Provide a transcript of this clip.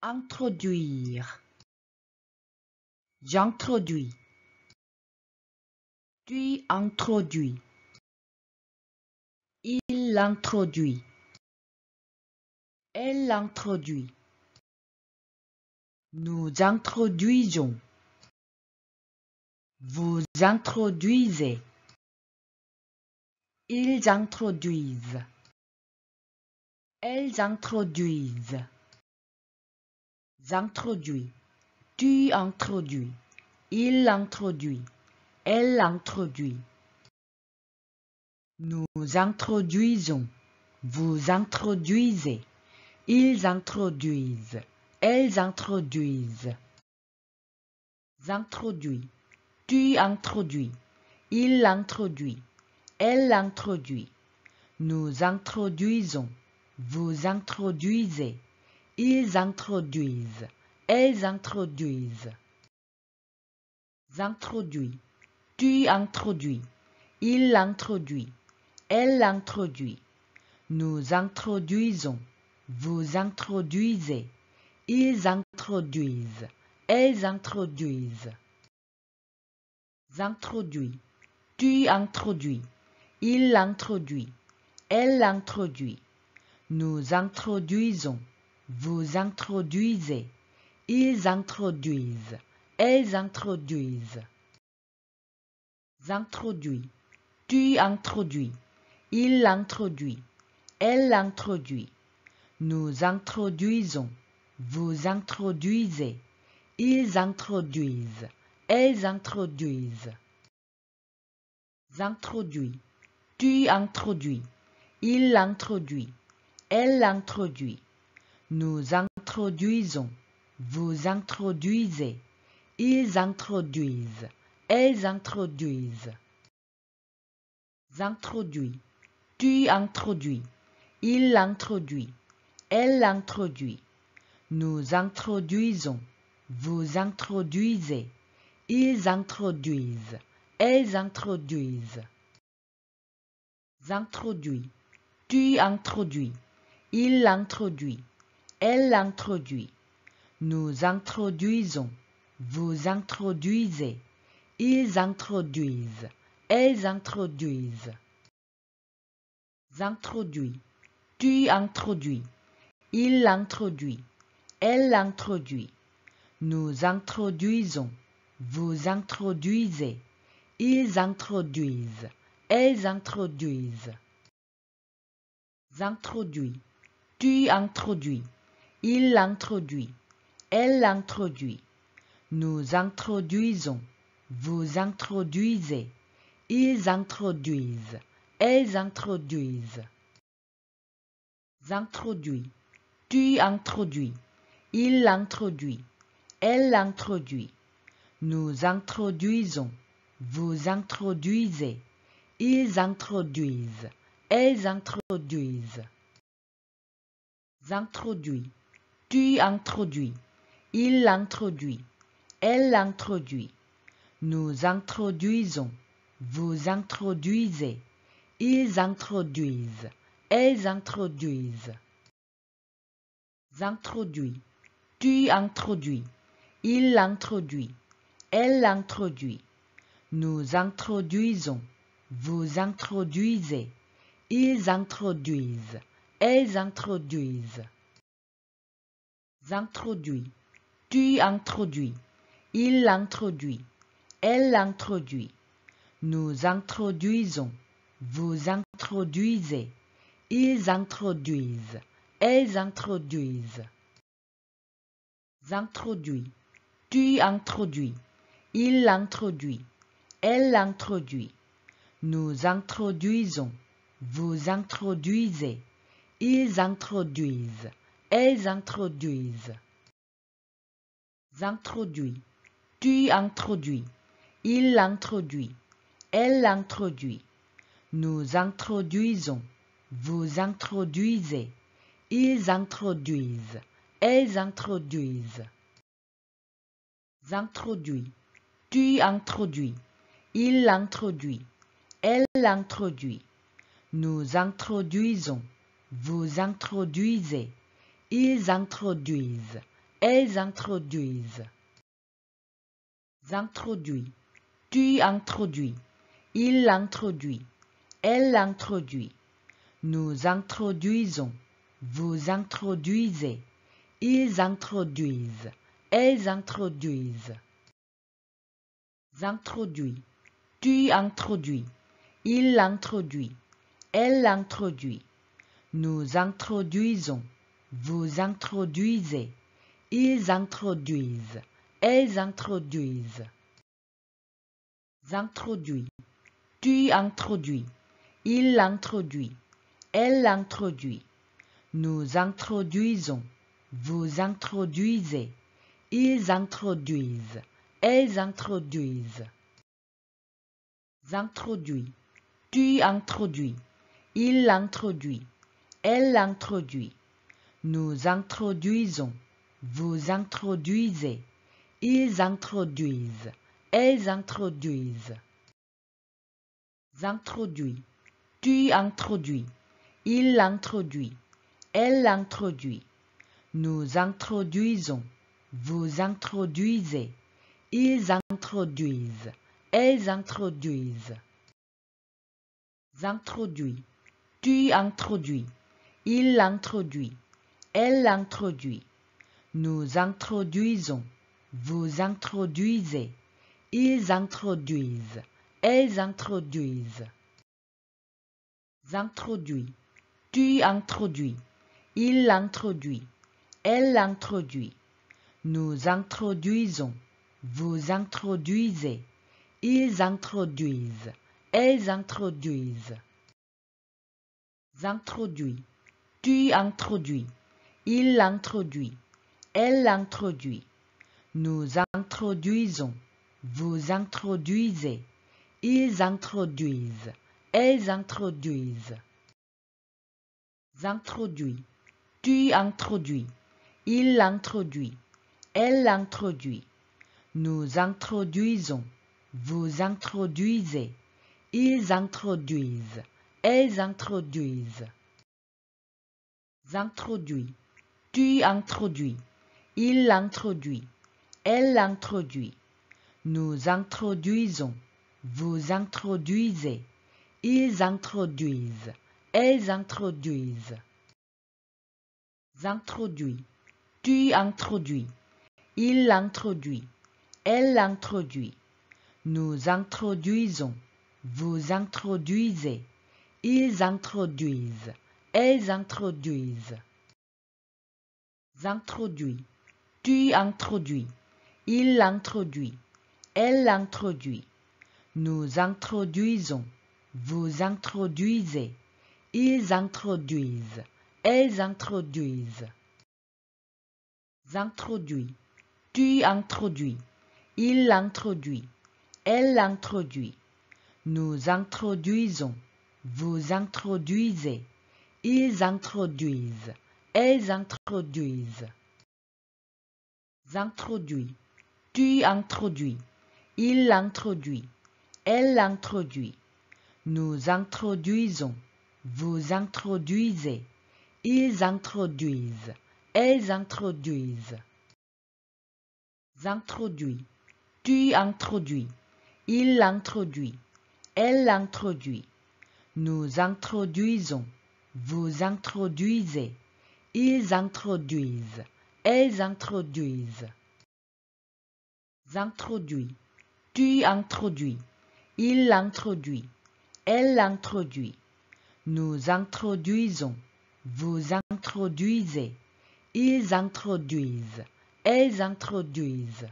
Introduire. J'introduis. Tu introduis. Il introduit. Elle introduit. Nous introduisons. Vous introduisez. Ils introduisent. Elles introduisent. J'introduis. Tu introduis. Il introduit. Elle introduit. Nous introduisons. Vous introduisez. Ils introduisent. Elles introduisent. J'introduis. Tu introduis. Il introduit. Elle introduit. Nous introduisons. Vous introduisez. Ils introduisent. Elles introduisent. J'introduis. Tu introduis. Il introduit. Elle introduit. Nous introduisons. Vous introduisez. Ils introduisent. Elles introduisent. J'introduis. Tu introduis. Il introduit. Elle introduit. Nous introduisons. Vous introduisez. Ils introduisent. Elles introduisent. J'introduis. Tu introduis. Il introduit. Elle introduit. Nous introduisons. Vous introduisez. Ils introduisent. Elles introduisent. J'introduis. Tu introduis. Il introduit. Elle introduit. Nous introduisons. Vous introduisez. Ils introduisent. Elles introduisent. J'introduis. Tu introduis. Il introduit. Elle introduit. Nous introduisons. Vous introduisez. Ils introduisent. Elles introduisent. J'introduis. Tu introduis. Il introduit. Elle introduit. Nous introduisons. Vous introduisez. Ils introduisent. Elles introduisent. J'introduis. Tu introduis. Il introduit. Elle introduit. Nous introduisons. Vous introduisez. Ils introduisent. Elles introduisent. J'introduis. Tu introduis. Il introduit. Elle introduit. Nous introduisons. Vous introduisez. Ils introduisent. Elles introduisent. J'introduis. Tu introduis. Il introduit. Elle introduit. Nous introduisons. Vous introduisez. Ils introduisent. Elles introduisent. J'introduis. Tu introduis. Il introduit. Elle introduit. Nous introduisons. Vous introduisez. Ils introduisent. Elles introduisent. J'introduis. Tu introduis. Il introduit. Elle introduit. Nous introduisons. Vous introduisez. Ils introduisent. Elles introduisent. J'introduis. Tu introduis. Il introduit. Elle introduit. Nous introduisons. Vous introduisez. Ils introduisent. Elles introduisent. J'introduis. Tu introduis. Il introduit. Elle introduit. Nous introduisons. Vous introduisez. Ils introduisent. Elles introduisent. J'introduis. Tu introduis. Il introduit. Elle introduit. Nous introduisons. Vous introduisez. Ils introduisent. Elles introduisent. J'introduis. Tu introduis. Il introduit. Elle introduit. Nous introduisons. Vous introduisez. Ils introduisent. elles introduisent. Introduit. Tu introduis. Il introduit. Elle introduit. Nous introduisons. Vous introduisez. Ils introduisent. Elles introduisent. Introduit. Tu introduis. Il introduit. Elle introduit. Nous introduisons. Vous introduisez. Ils introduisent. Elles introduisent. Introduit. Tu introduis. Il introduit. Elle introduit. Nous introduisons. Vous introduisez. Ils introduisent. Elles introduisent. Introduit. Tu introduis. Il introduit. Elle introduit. Nous introduisons. Vous introduisez. Ils introduisent. Elles introduisent. Introduit. Tu introduis. Il introduit. Elle introduit. Nous introduisons. Vous introduisez. Ils introduisent. Elles introduisent. Introduit. Tu introduis. Il introduit. Elle introduit. Nous introduisons. Vous introduisez. Ils introduisent. Elles introduisent. Introduit. Tu introduis. Il introduit. Elle introduit. Nous introduisons. Vous introduisez. Ils introduisent. Elles introduisent. Introduit. Tu introduis. Il introduit. Elle introduit. Nous introduisons. Vous introduisez. Ils introduisent. Elles introduisent. Introduit. Tu introduis. Il introduit. Elle introduit. Nous introduisons. Vous introduisez. Ils introduisent. Elles introduisent. Introduit. Tu introduis. Il introduit. Elle introduit. Nous introduisons. Vous introduisez. Ils introduisent. Elles introduisent. Introduit. Tu introduis. Il introduit. Elle introduit. Nous introduisons. Vous introduisez. Ils introduisent. Elles introduisent. Introduit. Tu introduis. Il introduit. Elle introduit. Nous introduisons. Vous introduisez. Ils introduisent. Elles introduisent. Introduit. Tu introduis. Il introduit. Elle introduit. Nous introduisons. Vous introduisez. Ils introduisent. Elles introduisent. Introduit. Tu introduis. Il introduit. Elle introduit. Nous introduisons. Vous introduisez. Ils introduisent. Elles introduisent. Introduit. Tu introduis. Il introduit. Elle introduit. Nous introduisons. Vous introduisez. Ils introduisent. Elles introduisent. Introduit. Tu introduis. Il introduit. Elle introduit. Nous introduisons. Vous introduisez. Ils introduisent. Elles introduisent.